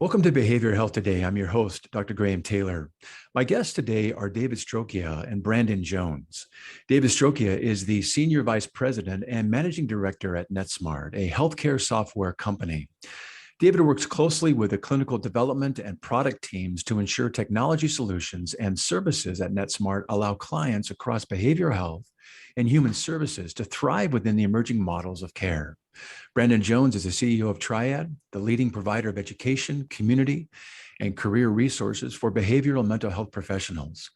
Welcome to Behavioral Health Today. I'm your host, Dr. Graham Taylor. My guests today are David Strocchia and Brandon Jones. David Strocchia is the Senior Vice President and Managing Director at Netsmart, a healthcare software company. David works closely with the clinical development and product teams to ensure technology solutions and services at Netsmart allow clients across behavioral health and human services to thrive within the emerging models of care. Brandon Jones is the CEO of Triad, the leading provider of education, community, and career resources for behavioral and mental health professionals.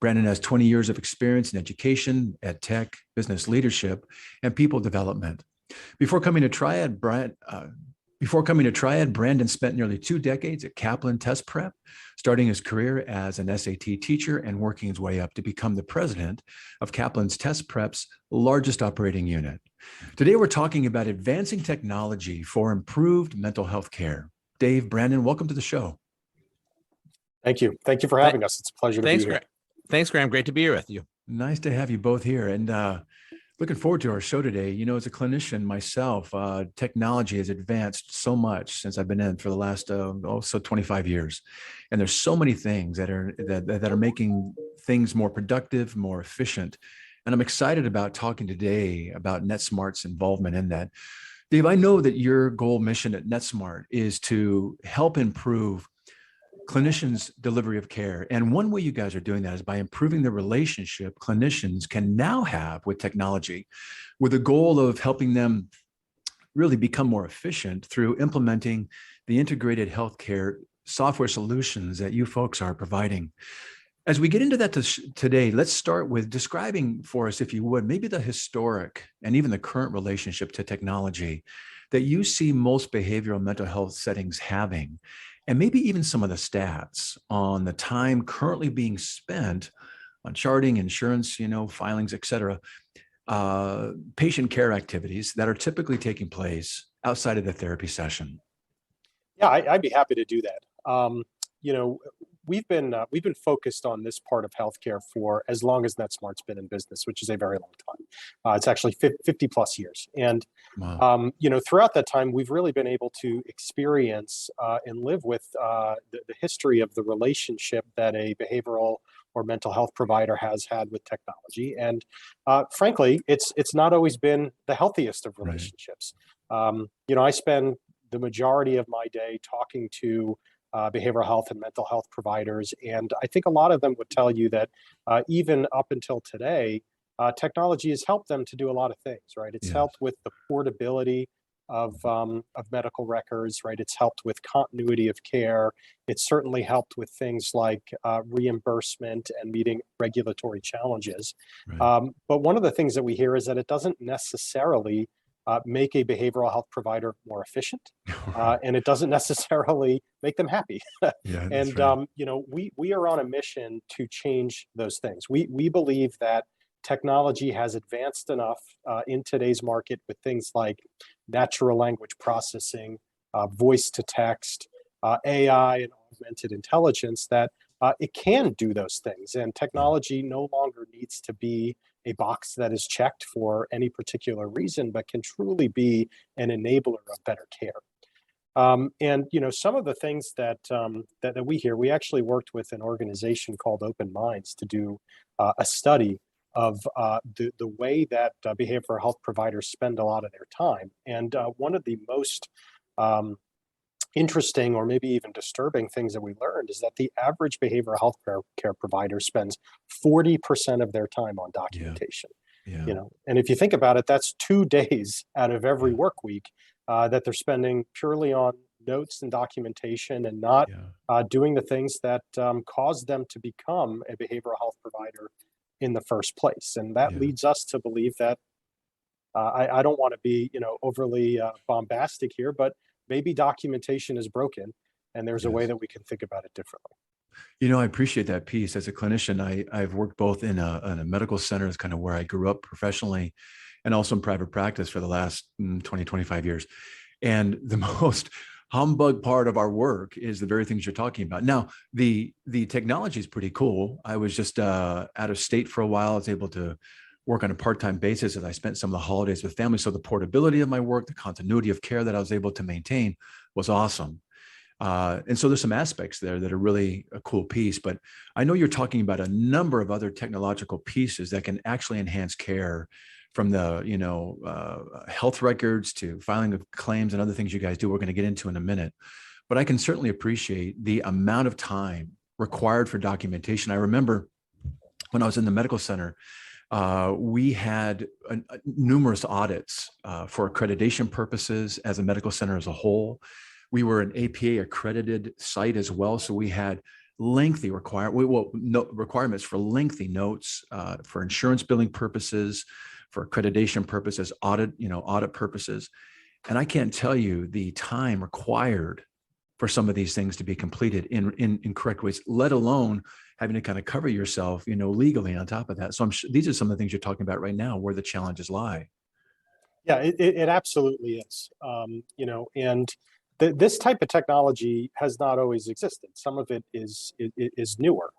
Brandon has 20 years of experience in education, ed tech, business leadership, and people development. Before coming to Triad, Brandon spent nearly 2 decades at Kaplan Test Prep, starting his career as an SAT teacher and working his way up to become the president of Kaplan's Test Prep's largest operating unit. Today, we're talking about advancing technology for improved mental health care. Dave, Brandon, welcome to the show. Thank you. Thank you for having us. It's a pleasure to be here. Thanks, Graham. Great to be here with you. Nice to have you both here. And looking forward to our show today. You know, as a clinician myself, technology has advanced so much since I've been in for the last 25 years. And there's so many things that are making things more productive, more efficient. And I'm excited about talking today about Netsmart's involvement in that. Dave, I know that your goal mission at Netsmart is to help improve clinicians' delivery of care. And one way you guys are doing that is by improving the relationship clinicians can now have with technology, with the goal of helping them really become more efficient through implementing the integrated healthcare software solutions that you folks are providing. As we get into that today, let's start with describing for us, if you would, maybe the historic and even the current relationship to technology that you see most behavioral mental health settings having, and maybe even some of the stats on the time currently being spent on charting, insurance, filings, et cetera, patient care activities that are typically taking place outside of the therapy session. Yeah, I'd be happy to do that. We've been focused on this part of healthcare for as long as Netsmart's been in business, which is a very long time. It's actually 50 plus years. And, Wow. Throughout that time, we've really been able to experience and live with the history of the relationship that a behavioral or mental health provider has had with technology. And frankly, it's not always been the healthiest of relationships. Right. I spend the majority of my day talking to behavioral health and mental health providers. And I think a lot of them would tell you that even up until today, technology has helped them to do a lot of things, right? It's helped with the portability of medical records, right? It's helped with continuity of care. It's certainly helped with things like reimbursement and meeting regulatory challenges. Right. But one of the things that we hear is that it doesn't necessarily make a behavioral health provider more efficient, and it doesn't necessarily make them happy. Yeah, and right. We are on a mission to change those things. We believe that technology has advanced enough in today's market with things like natural language processing, voice to text, AI, and augmented intelligence that it can do those things. And technology no longer needs to be a box that is checked for any particular reason, but can truly be an enabler of better care. Some of the things that we hear, we actually worked with an organization called Open Minds to do a study of the way that behavioral health providers spend a lot of their time. And one of the most interesting or maybe even disturbing things that we learned is that the average behavioral health care provider spends 40% of their time on documentation. Yeah. And if you think about it, that's 2 days out of every work week that they're spending purely on notes and documentation and not doing the things that cause them to become a behavioral health provider in the first place. And that leads us to believe that I don't want to be overly bombastic here, but maybe documentation is broken and there's a way that we can think about it differently. I appreciate that piece. As a clinician, I've worked both in a medical center, is kind of where I grew up professionally, and also in private practice for the last 20, 25 years. And the most humbug part of our work is the very things you're talking about. Now, the technology is pretty cool. I was just out of state for a while. I was able to work on a part-time basis as I spent some of the holidays with family. So the portability of my work, the continuity of care that I was able to maintain was awesome. And so there's some aspects there that are really a cool piece, but I know you're talking about a number of other technological pieces that can actually enhance care, from the, health records to filing of claims and other things you guys do. We're going to get into in a minute, but I can certainly appreciate the amount of time required for documentation. I remember when I was in the medical center, we had numerous audits for accreditation purposes as a medical center as a whole. We were an APA accredited site as well, so we had lengthy requirements for lengthy notes for insurance billing purposes, for accreditation purposes, audit purposes. And I can't tell you the time required for some of these things to be completed in correct ways, let alone having to kind of cover yourself, legally on top of that. So these are some of the things you're talking about right now, where the challenges lie. Yeah, it absolutely is. And this type of technology has not always existed. Some of it is newer,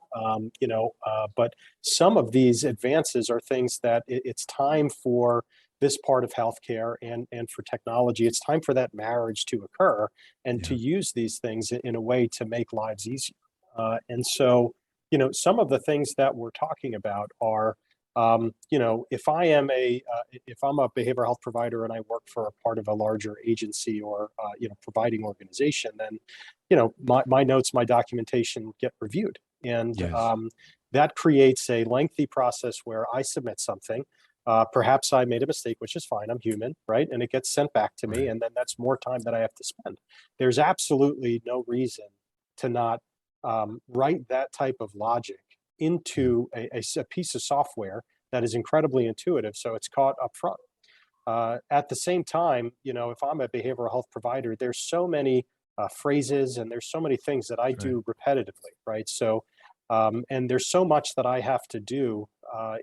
but some of these advances are things that it's time for this part of healthcare and for technology. It's time for that marriage to occur and to use these things in a way to make lives easier. And so, some of the things that we're talking about are, if I'm a behavioral health provider and I work for a part of a larger agency or providing organization, then my notes, my documentation get reviewed, and Yes. that creates a lengthy process where I submit something. Perhaps I made a mistake, which is fine. I'm human, right? And it gets sent back to me, Right. and then that's more time that I have to spend. There's absolutely no reason to not write that type of logic into a piece of software that is incredibly intuitive, so it's caught up front. At the same time, if I'm a behavioral health provider, there's so many phrases and there's so many things that I Right. do repetitively, right? So, and there's so much that I have to do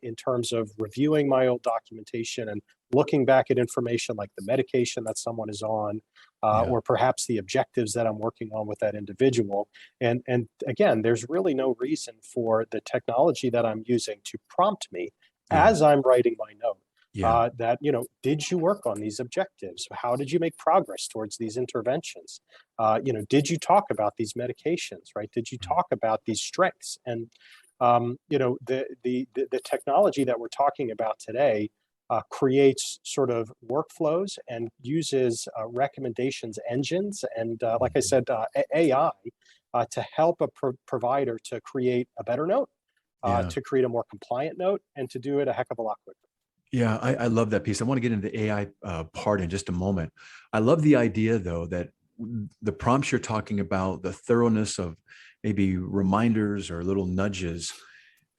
in terms of reviewing my old documentation and looking back at information like the medication that someone is on, Yeah. or perhaps the objectives that I'm working on with that individual. And again, there's really no reason for the technology that I'm using to prompt me Yeah. as I'm writing my note. Yeah. That, did you work on these objectives? How did you make progress towards these interventions? Did you talk about these medications, right? Did you talk about these strengths? And the technology that we're talking about today creates sort of workflows and uses recommendations engines and, like I said, AI to help a provider to create a better note, Yeah. to create a more compliant note, and to do it a heck of a lot quicker. Yeah, I love that piece. I want to get into the AI part in just a moment. I love the idea, though, that the prompts you're talking about, the thoroughness of maybe reminders or little nudges,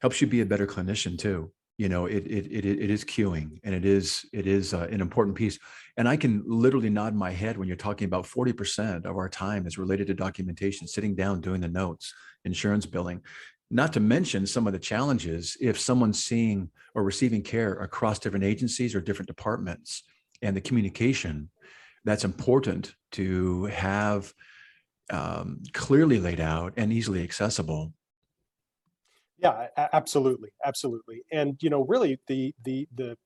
helps you be a better clinician too. It is cueing, and it is an important piece. And I can literally nod my head when you're talking about 40% of our time is related to documentation, sitting down, doing the notes, insurance billing. Not to mention some of the challenges if someone's seeing or receiving care across different agencies or different departments, and the communication that's important to have clearly laid out and easily accessible. Yeah, absolutely, absolutely. And really, the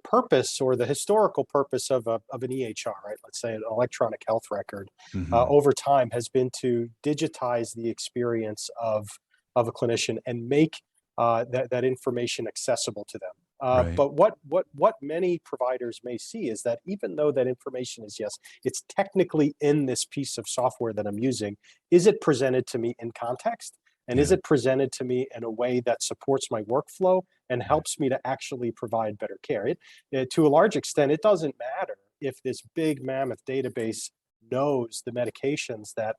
purpose or the historical purpose of an EHR, right? Let's say an electronic health record, Mhm. over time has been to digitize the experience of a clinician and make that information accessible to them. Right. But what many providers may see is that even though that information is, yes, it's technically in this piece of software that I'm using, is it presented to me in context? And is Yeah. it presented to me in a way that supports my workflow and Right. helps me to actually provide better care? To a large extent, it doesn't matter if this big mammoth database knows the medications that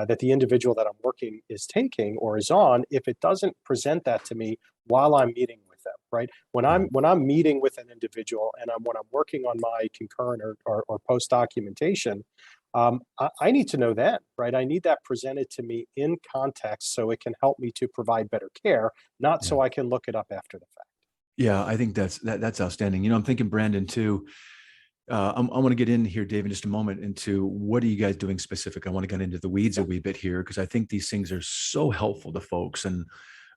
that the individual that I'm working is taking or is on, if it doesn't present that to me while I'm meeting with them, right? Yeah. When I'm meeting with an individual and when I'm working on my concurrent or post documentation, I need to know that, right? I need that presented to me in context so it can help me to provide better care, not Yeah. so I can look it up after the fact. Yeah. I think that's outstanding. I'm thinking, Brandon, too. I want to get in here, Dave, in just a moment into what are you guys doing specific. I want to get into the weeds a wee bit here because I think these things are so helpful to folks, and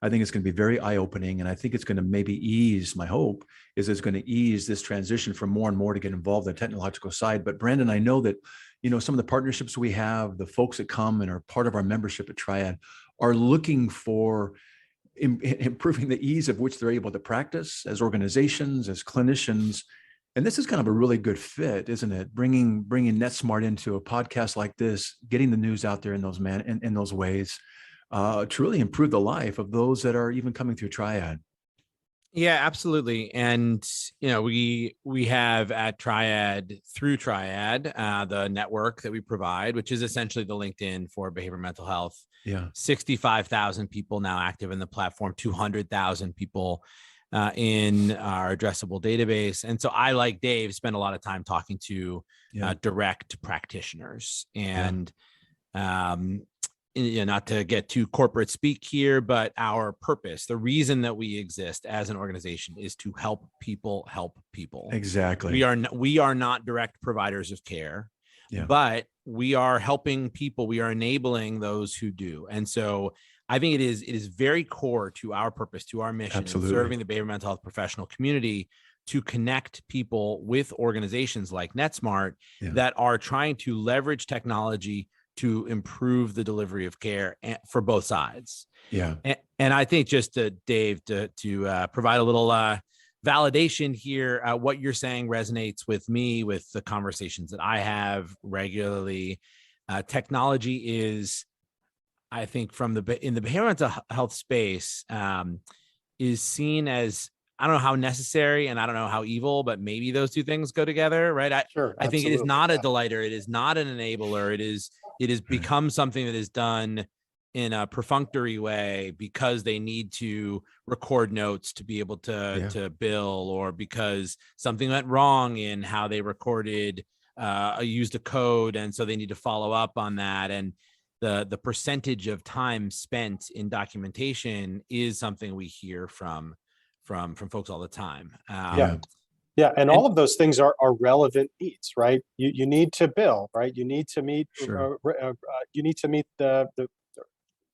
I think it's going to be very eye-opening. And I think it's going to maybe ease. My hope is it's going to ease this transition from more and more to get involved in the technological side. But Brandon, I know that some of the partnerships we have, the folks that come and are part of our membership at Triad are looking for improving the ease of which they're able to practice as organizations, as clinicians. And this is kind of a really good fit, isn't it? Bringing Netsmart into a podcast like this, getting the news out there in those ways, to really improve the life of those that are even coming through Triad. Yeah, absolutely. And we have at Triad, through Triad, the network that we provide, which is essentially the LinkedIn for behavioral mental health. Yeah, 65,000 people now active in the platform, 200,000 people in our addressable database. And so I, like Dave, spend a lot of time talking to direct practitioners. And not to get too corporate speak here, but our purpose, the reason that we exist as an organization, is to help people help people. Exactly. We are not direct providers of care, but we are helping people. We are enabling those who do. And so I think it is very core to our purpose, to our mission, in serving the behavioral mental health professional community, to connect people with organizations like Netsmart that are trying to leverage technology to improve the delivery of care for both sides. Yeah. And I think, just to Dave, to provide a little validation here, what you're saying resonates with me, with the conversations that I have regularly. Technology is, I think, in the behavioral mental health space, is seen as, I don't know how necessary and I don't know how evil, but maybe those two things go together, right? I think it is not a delighter. It is not an enabler. It has become something that is done in a perfunctory way because they need to record notes to be able to bill, or because something went wrong in how they recorded, used a code, and so they need to follow up on that. And the percentage of time spent in documentation is something we hear from folks all the time. And all of those things are relevant needs, right? You need to bill, right? You need to meet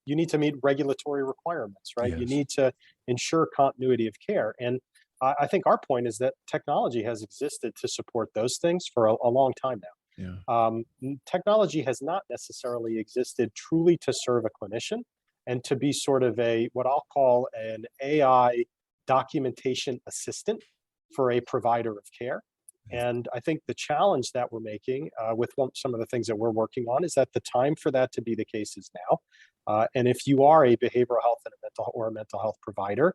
you need to meet regulatory requirements, right? You need to ensure continuity of care. And I think our point is that technology has existed to support those things for a long time now. Technology has not necessarily existed truly to serve a clinician and to be sort of what I'll call an AI documentation assistant for a provider of care. And I think the challenge that we're making with some of the things that we're working on is that the time for that to be the case is now. And if you are a behavioral health and a mental health provider,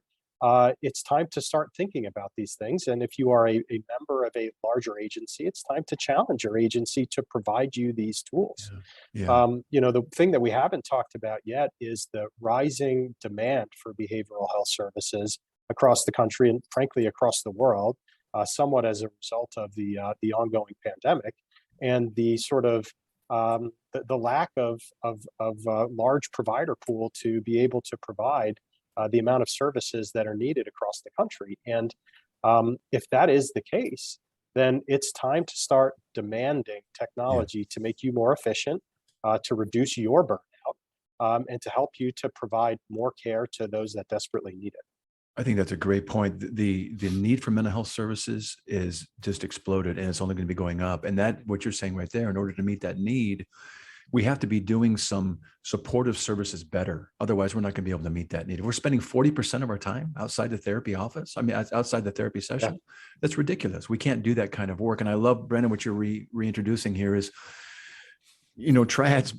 it's time to start thinking about these things. And if you are a member of a larger agency, it's time to challenge your agency to provide you these tools. The thing that we haven't talked about yet is the rising demand for behavioral health services across the country and frankly across the world, somewhat as a result of the ongoing pandemic and the sort of the lack of large provider pool to be able to provide the amount of services that are needed across the country. And if that is the case, then it's time to start demanding technology to make you more efficient, to reduce your burnout, and to help you to provide more care to those that desperately need it. I think that's a great point. The need for mental health services is just exploded, and it's only going to be going up. And that, what you're saying right there, in order to meet that need, we have to be doing some supportive services better. Otherwise, we're not going to be able to meet that need. If we're spending 40% of our time outside the therapy office, outside the therapy session, that's ridiculous. We can't do that kind of work. And I love, Brandon, what you're reintroducing here is, Triad's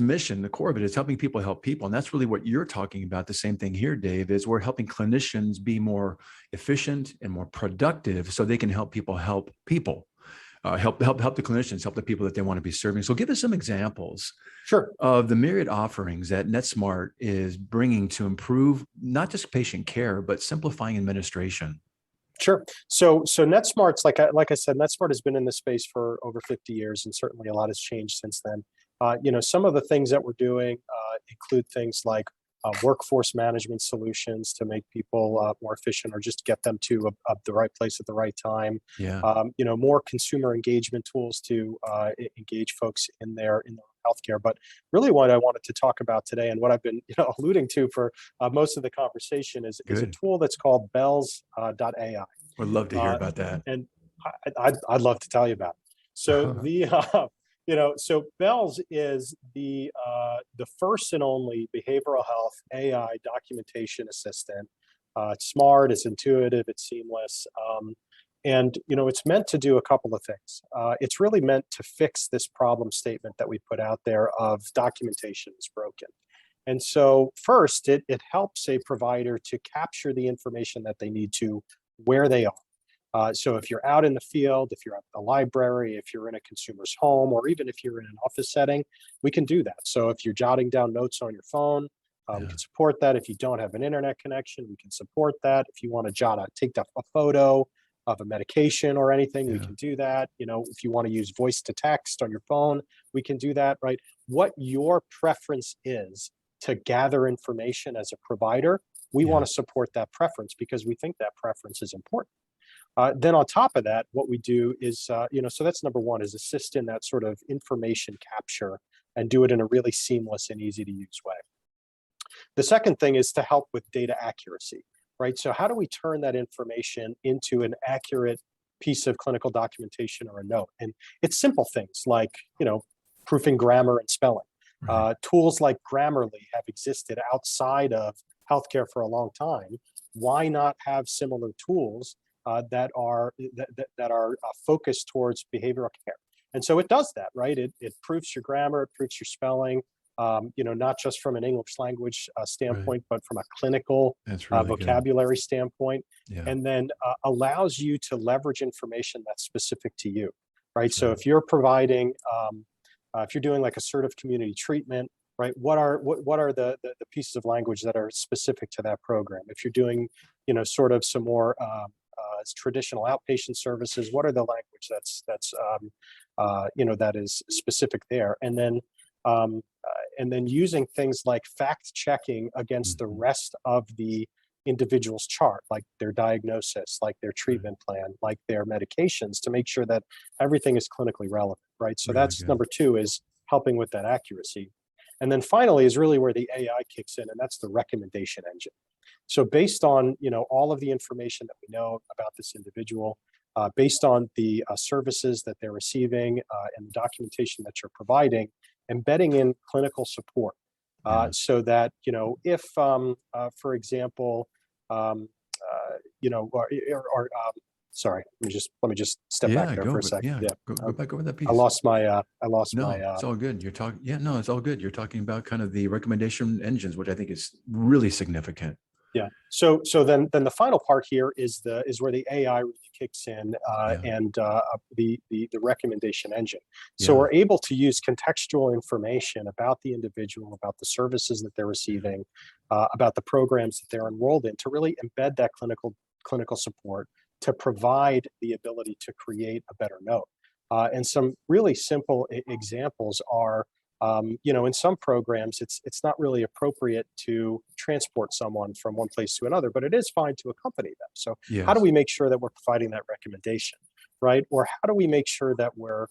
mission, the core of it is helping people help people. And that's really what you're talking about. The same thing here, Dave, is we're helping clinicians be more efficient and more productive so they can help people help people, help the clinicians, help the people that they want to be serving. So give us some examples of the myriad offerings that Netsmart is bringing to improve not just patient care, but simplifying administration. Sure. So Netsmart's like I said, Netsmart has been in this space for over 50 years, and certainly a lot has changed since then. Some of the things that we're doing include things like workforce management solutions to make people more efficient, or just get them to the right place at the right time. More consumer engagement tools to engage folks in their healthcare. But really, what I wanted to talk about today, and what I've been alluding to for most of the conversation, is a tool that's called Bells.ai. Would love to hear about that. And I'd love to tell you about it. So So Bells is the first and only behavioral health AI documentation assistant. It's smart, it's intuitive, it's seamless, and it's meant to do a couple of things. It's really meant to fix this problem statement that we put out there of documentation is broken. And so first, it helps a provider to capture the information that they need to where they are. So if you're out in the field, if you're at the library, if you're in a consumer's home, or even if you're in an office setting, we can do that. So if you're jotting down notes on your phone, we Yeah. can support that. If you don't have an internet connection, we can support that. If you want to take a photo of a medication or anything, we Yeah. can do that. If you want to use voice to text on your phone, we can do that, right? What your preference is to gather information as a provider, we Yeah. want to support that preference because we think that preference is important. Then on top of that, what we do is, so that's number one, is assist in that sort of information capture and do it in a really seamless and easy to use way. The second thing is to help with data accuracy, right? So how do we turn that information into an accurate piece of clinical documentation or a note? And it's simple things like, proofing grammar and spelling. Right. Tools like Grammarly have existed outside of healthcare for a long time. Why not have similar tools that are focused towards behavioral care? And so it does that, right? It proofs your grammar, it proofs your spelling, not just from an English language Right. standpoint, but from a clinical That's really good. vocabulary standpoint, Yeah. and then allows you to leverage information that's specific to you, right? That's So right. if you're providing, if you're doing like assertive community treatment, right? What are the pieces of language that are specific to that program? If you're doing, sort of some more traditional outpatient services, what are the language that is specific there? And then using things like fact checking against the Mhm. rest of the individual's chart, like their diagnosis, like their Right. treatment plan, like their medications, to make sure that everything is clinically relevant, right? So Really that's good. number two, is helping with that accuracy. And then finally is really where the AI kicks in, and that's the recommendation engine. So based on all of the information that we know about this individual, based on the services that they're receiving and the documentation that you're providing, embedding in clinical support, Yeah. so that if, for example, um, sorry, let me just step back Yeah. there for Go. a second. Yeah. Yeah, Go back over that I piece. lost my I lost my No, it's all good. You're talking. Yeah. No, it's all good. You're talking about kind of the recommendation engines, which I think is really significant. Yeah. So then the final part here is where the AI really kicks in, Yeah. and the recommendation engine. So Yeah. we're able to use contextual information about the individual, about the services that they're Yeah. receiving, about the programs that they're enrolled in, to really embed that clinical support to provide the ability to create a better note. And some really simple examples are, in some programs, it's not really appropriate to transport someone from one place to another, but it is fine to accompany them. So how do Yes. we make sure that we're providing that recommendation, right? Or how do we make sure that we're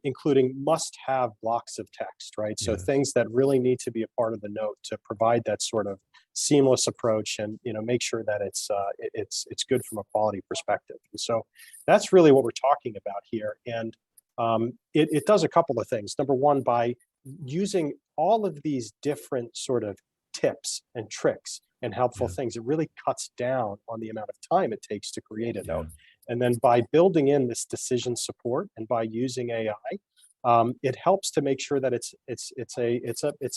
including must-have blocks of text, right? So Yes. things that really need to be a part of the note to provide that sort of seamless approach, and make sure that it's good from a quality perspective. And so that's really what we're talking about here. And it does a couple of things. Number one, by using all of these different sort of tips and tricks and helpful Yeah. things, it really cuts down on the amount of time it takes to create a Yeah. note. And then by building in this decision support and by using AI, it helps to make sure that it's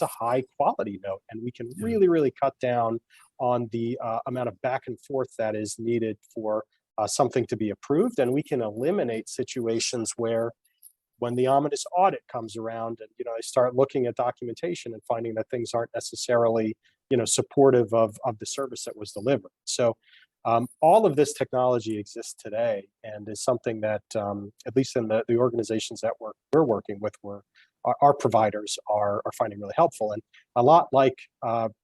a high quality note, and we can Yeah. really cut down on the amount of back and forth that is needed for something to be approved, and we can eliminate situations where, when the ominous audit comes around, and they start looking at documentation and finding that things aren't necessarily supportive of the service that was delivered. So all of this technology exists today, and is something that, at least in the organizations that we're working with, our providers are finding really helpful. And a lot like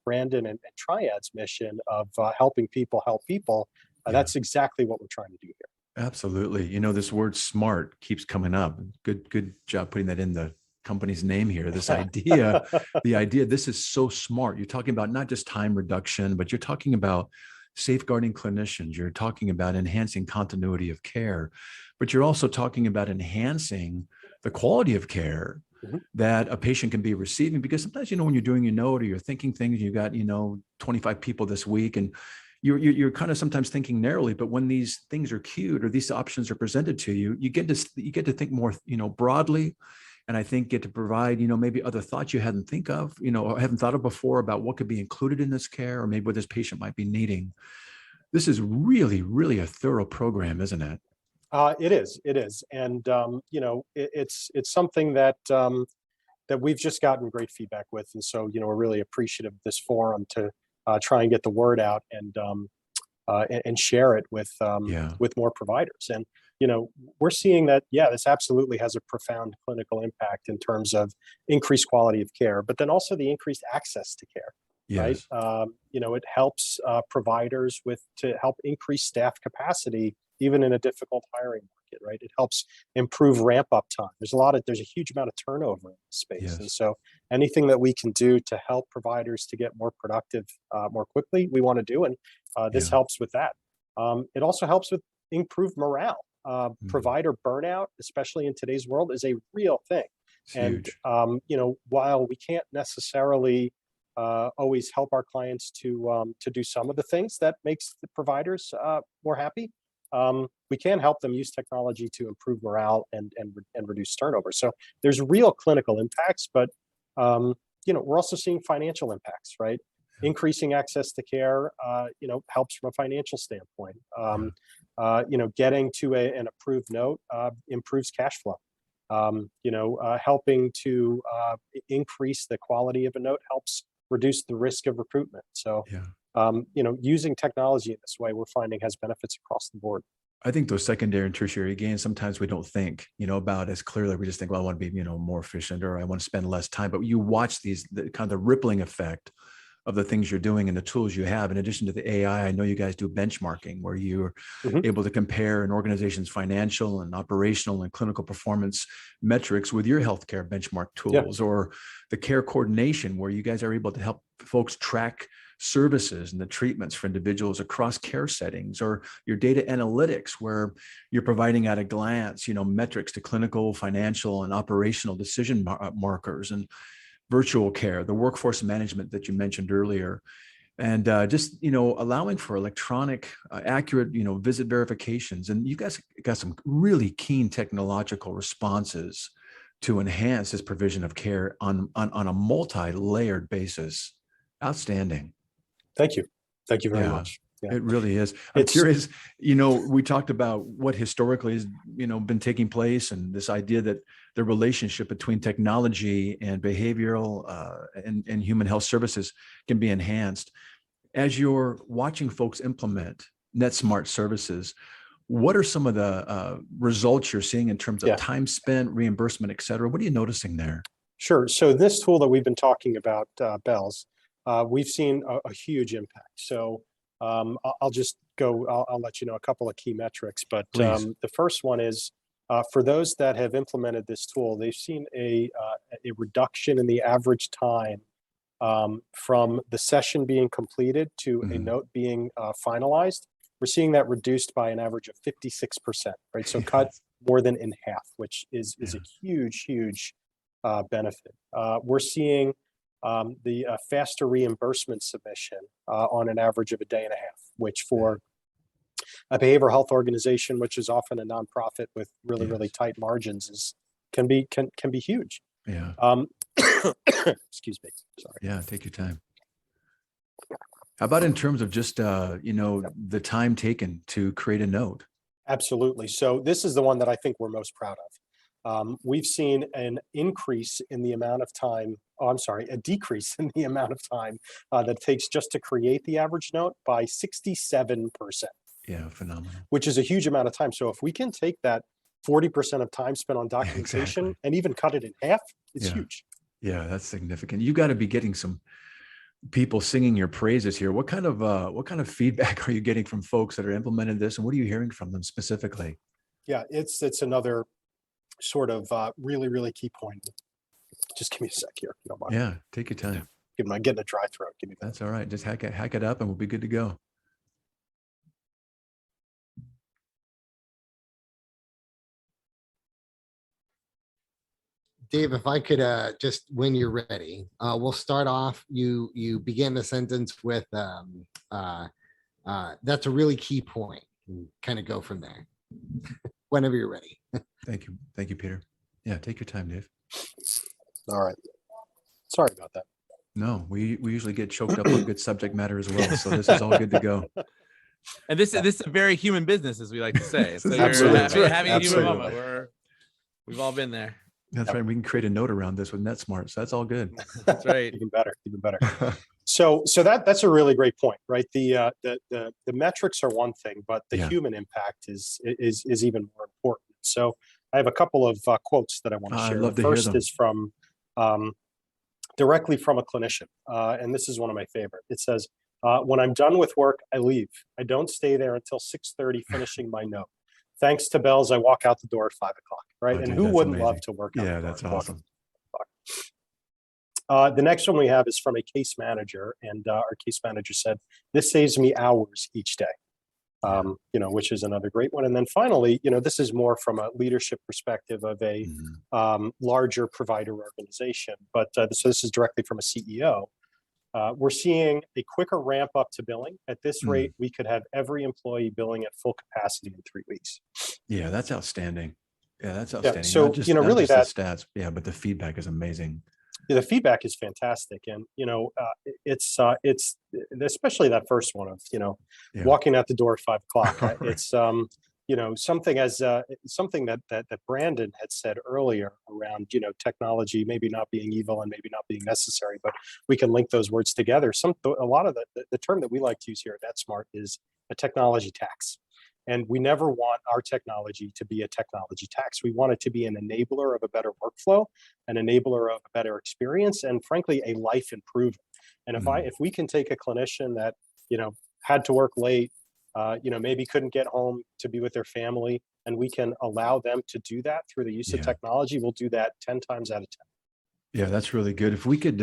Brandon and Triad's mission of helping people help people, Yeah. that's exactly what we're trying to do here. Absolutely. This word smart keeps coming up. Good job putting that in the company's name here. This idea, the idea, this is so smart. You're talking about not just time reduction, but you're talking about safeguarding clinicians. You're talking about enhancing continuity of care, but you're also talking about enhancing the quality of care that a patient can be receiving. Because sometimes, when you're doing your note or you're thinking things, you got, 25 people this week, and you're kind of sometimes thinking narrowly, but when these things are cued or these options are presented to you, you get to think more, broadly. And I think get to provide, maybe other thoughts you hadn't think of, or haven't thought of before about what could be included in this care, or maybe what this patient might be needing. This is really, really a thorough program, isn't it? It is. And, it's something that, that we've just gotten great feedback with. And so, we're really appreciative of this forum to try and get the word out and share it with more providers. And, we're seeing that, this absolutely has a profound clinical impact in terms of increased quality of care, but then also the increased access to care. Yes. Right. It helps providers to help increase staff capacity, even in a difficult hiring market, right? It helps improve ramp up time. There's a huge amount of turnover in this space. Yes. And so anything that we can do to help providers to get more productive more quickly, we want to do. And this helps with that. It also helps with improved morale. Provider burnout, especially in today's world, is a real thing. It's and, huge. While we can't necessarily always help our clients to do some of the things that makes the providers more happy, we can help them use technology to improve morale and reduce turnover. So there's real clinical impacts, but we're also seeing financial impacts, right? Increasing access to care, helps from a financial standpoint. Getting to an approved note improves cash flow. Helping to increase the quality of a note helps reduce the risk of recruitment. So, using technology in this way, we're finding has benefits across the board. I think those secondary and tertiary gains, sometimes we don't think, about as clearly. We just think, well, I want to be, more efficient, or I want to spend less time. But you watch the kind of the rippling effect of the things you're doing and the tools you have. In addition to the AI, I know you guys do benchmarking, where you're able to compare an organization's financial and operational and clinical performance metrics with your healthcare benchmark tools, or the care coordination, where you guys are able to help folks track services and the treatments for individuals across care settings, or your data analytics, where you're providing at a glance, metrics to clinical, financial, and operational decision markers, and virtual care, the workforce management that you mentioned earlier, and just, allowing for electronic, accurate, visit verifications. And you guys got some really keen technological responses to enhance this provision of care on a multi-layered basis. Outstanding. Thank you. Thank you very much. Yeah. It really is. I'm curious, we talked about what historically has, been taking place, and this idea that the relationship between technology and behavioral and human health services can be enhanced. As you're watching folks implement Netsmart services, what are some of the results you're seeing in terms of time spent, reimbursement, et cetera? What are you noticing there? Sure. So this tool that we've been talking about, Bells, we've seen a huge impact. So I'll just go, I'll let you know a couple of key metrics, but the first one is for those that have implemented this tool, they've seen a reduction in the average time from the session being completed to a note being finalized. We're seeing that reduced by an average of 56%, right? So cut more than in half, which is a huge benefit. We're seeing the faster reimbursement submission on an average of a day and a half, which for a behavioral health organization, which is often a nonprofit with really tight margins, can be huge. Yeah. Excuse me. Sorry. Yeah. Take your time. How about in terms of just the time taken to create a note? Absolutely. So this is the one that I think we're most proud of. We've seen an increase in the amount of time. A decrease in the amount of time that it takes just to create the average note by 67%. Yeah, phenomenal. Which is a huge amount of time. So if we can take that 40% of time spent on documentation and even cut it in half, it's huge. Yeah, that's significant. You got to be getting some people singing your praises here. What kind of feedback are you getting from folks that are implementing this, and what are you hearing from them specifically? Yeah, it's another sort of really key point. Just give me a sec here, if you don't mind. Yeah, take your time. I'm getting a dry throat. Give me that. That's all right. Just hack it up, and we'll be good to go. Dave, if I could just, when you're ready, we'll start off. You began the sentence with that's a really key point. Kind of go from there. Whenever you're ready. Thank you, Peter. Yeah, take your time, Dave. All right. Sorry about that. No, we usually get choked up on good subject matter as well, so this is all good to go. And this is a very human business, as we like to say. So you're Absolutely. having a human Absolutely. moment. We've all been there. That's right. We can create a note around this with Netsmart, so that's all good. That's right. Even better. So that's a really great point, right? The metrics are one thing, but the human impact is even more important. So I have a couple of quotes that I want to share. I'd love to First hear them. is from directly from a clinician, and this is one of my favorite. It says, "When I'm done with work, I leave. I don't stay there until 6:30 finishing my note. Thanks to bells, I walk out the door at 5 o'clock." Right? Oh, and dude, who that's wouldn't amazing. love to work out? Yeah, the door that's at 5 awesome. o'clock? The next one we have is from a case manager, and our case manager said, "This saves me hours each day." Which is another great one. And then finally, this is more from a leadership perspective of a larger provider organization. But so this is directly from a CEO. We're seeing a quicker ramp up to billing. At this rate, we could have every employee billing at full capacity in 3 weeks. Yeah, that's outstanding. Yeah, that's outstanding. So, not just, really not just the stats, but the feedback is amazing. The feedback is fantastic. And, it's especially that first one of, walking out the door at 5 o'clock. Right. It's, something something that Brandon had said earlier around, technology maybe not being evil and maybe not being necessary, but we can link those words together. A lot of the term that we like to use here at Netsmart is a technology tax. And we never want our technology to be a technology tax. We want it to be an enabler of a better workflow, an enabler of a better experience, and frankly, a life improvement. And if we can take a clinician that, had to work late, maybe couldn't get home to be with their family, and we can allow them to do that through the use of technology, we'll do that 10 times out of 10. Yeah, that's really good. If we could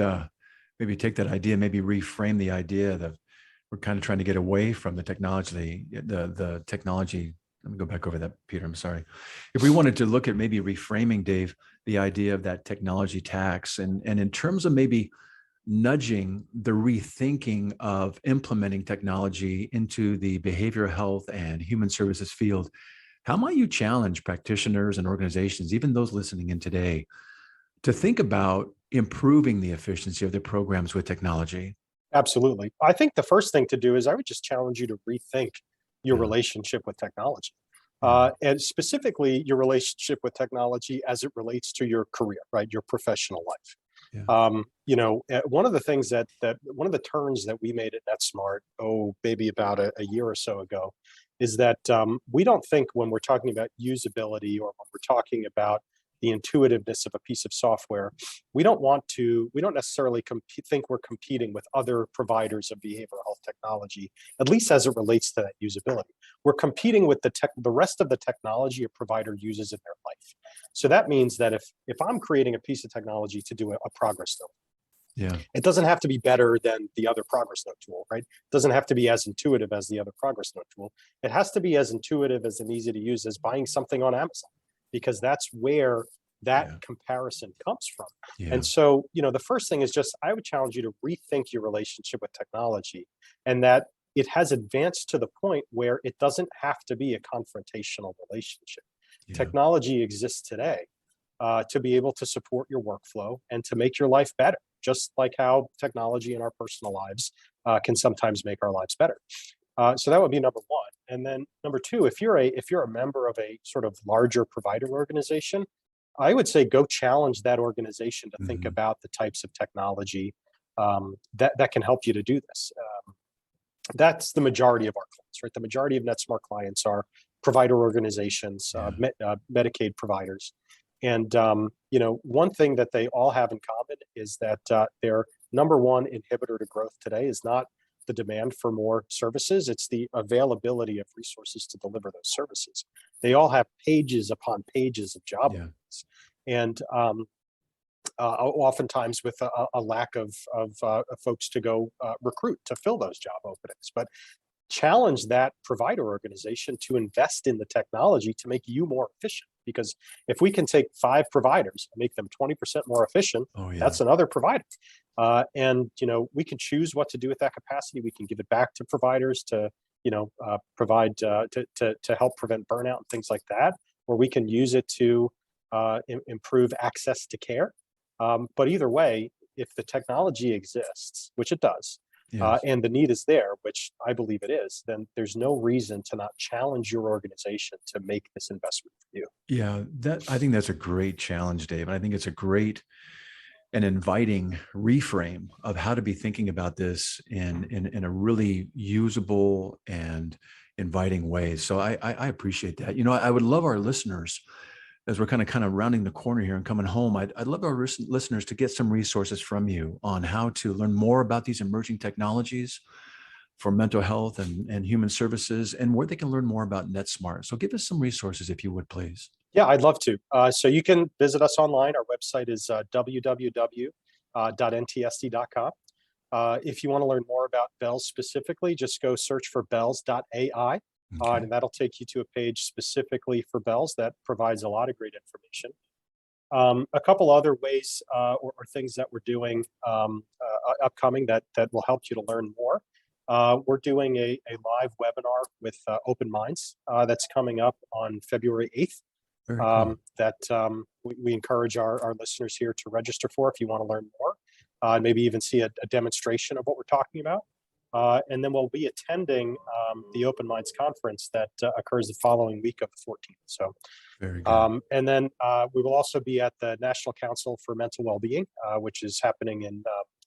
maybe take that idea, maybe reframe the idea that we're kind of trying to get away from the technology, the technology. Let me go back over that, Peter. I'm sorry. If we wanted to look at maybe reframing, Dave, the idea of that technology tax, and in terms of maybe nudging the rethinking of implementing technology into the behavioral health and human services field, how might you challenge practitioners and organizations, even those listening in today, to think about improving the efficiency of their programs with technology? Absolutely. I think the first thing to do is I would just challenge you to rethink your relationship with technology. And specifically your relationship with technology as it relates to your career, right? Your professional life. One of the things one of the turns that we made at Netsmart, maybe about a year or so ago, is that we don't think when we're talking about usability or when we're talking about the intuitiveness of a piece of software, we don't necessarily think we're competing with other providers of behavioral health technology, at least as it relates to that usability. We're competing with the rest of the technology a provider uses in their life. So that means that if I'm creating a piece of technology to do a progress note, it doesn't have to be better than the other progress note tool, right? It doesn't have to be as intuitive as the other progress note tool. It has to be as intuitive as and easy to use as buying something on Amazon, because that's where that comparison comes from. And so, the first thing is just, I would challenge you to rethink your relationship with technology, and that it has advanced to the point where it doesn't have to be a confrontational relationship. Technology exists today to be able to support your workflow and to make your life better, just like how technology in our personal lives can sometimes make our lives better. So that would be number one. And then number two, if you're a member of a sort of larger provider organization, I would say go challenge that organization to think about the types of technology that can help you to do this. That's the majority of our clients, right? The majority of Netsmart clients are provider organizations, Medicaid providers. And, one thing that they all have in common is that their number one inhibitor to growth today is not the demand for more services, it's the availability of resources to deliver those services. They all have pages upon pages of job openings, and oftentimes with a lack of folks to go recruit to fill those job openings. But challenge that provider organization to invest in the technology to make you more efficient, because if we can take 5 providers and make them 20% more efficient, Oh, yeah. that's another provider. And, we can choose what to do with that capacity. We can give it back to providers to, provide to help prevent burnout and things like that, or we can use it to improve access to care. But either way, if the technology exists, which it does, Yes. and the need is there, which I believe it is, then there's no reason to not challenge your organization to make this investment for you. Yeah, I think that's a great challenge, Dave. And I think it's a great and inviting reframe of how to be thinking about this in a really usable and inviting way. So I appreciate that. I would love our listeners, as we're kind of rounding the corner here and coming home, I'd love our listeners to get some resources from you on how to learn more about these emerging technologies for mental health and human services, and where they can learn more about Netsmart. So give us some resources, if you would, please. Yeah, I'd love to. So you can visit us online. Our website is www.ntsd.com. If you want to learn more about Bells specifically, just go search for bells.ai. Okay. And that'll take you to a page specifically for Bells that provides a lot of great information. A couple other ways or things that we're doing upcoming that will help you to learn more. We're doing a live webinar with Open Minds that's coming up on February 8th. Very cool. That we encourage our listeners here to register for if you want to learn more, and maybe even see a demonstration of what we're talking about. And then we'll be attending the Open Minds conference that occurs the following week of the 14th. So, Very good. and then we will also be at the National Council for Mental Wellbeing, which is happening in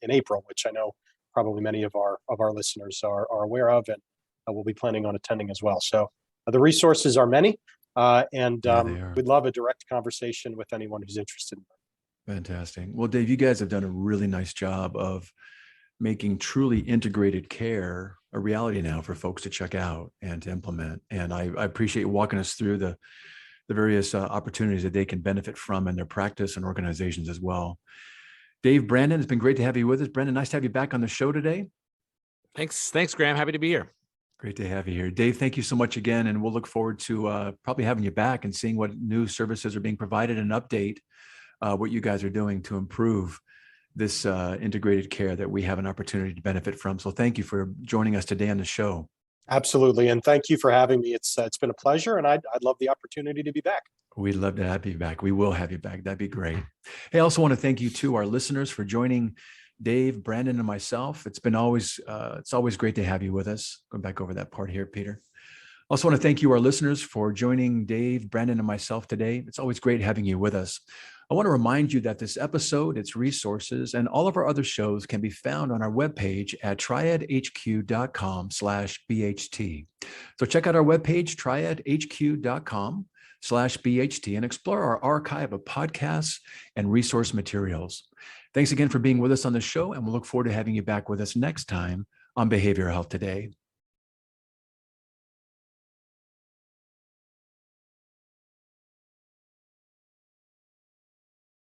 April, which I know probably many of our listeners are aware of, and we'll be planning on attending as well. So the resources are many, and Yeah, they are. we'd love a direct conversation with anyone who's interested in that. Fantastic. Well, Dave, you guys have done a really nice job of making truly integrated care a reality now for folks to check out and to implement. And I appreciate you walking us through the various opportunities that they can benefit from in their practice and organizations as well. Dave, Brandon, it's been great to have you with us. Brandon, nice to have you back on the show today. Thanks, Graham. Happy to be here. Great to have you here. Dave, thank you so much again. And we'll look forward to probably having you back and seeing what new services are being provided and update what you guys are doing to improve this integrated care that we have an opportunity to benefit from. So thank you for joining us today on the show. Absolutely. And thank you for having me. It's been a pleasure, and I'd love the opportunity to be back. We'd love to have you back. We will have you back. That'd be great. Hey, I also want to thank you to our listeners for joining Dave, Brandon, and myself. It's always great to have you with us. Going back over that part here, Peter. Also want to thank you, our listeners, for joining Dave, Brandon, and myself today. It's always great having you with us. I want to remind you that this episode, its resources, and all of our other shows can be found on our webpage at triadhq.com/BHT. So check out our webpage, triadhq.com/BHT, and explore our archive of podcasts and resource materials. Thanks again for being with us on the show, and we'll look forward to having you back with us next time on Behavioral Health Today.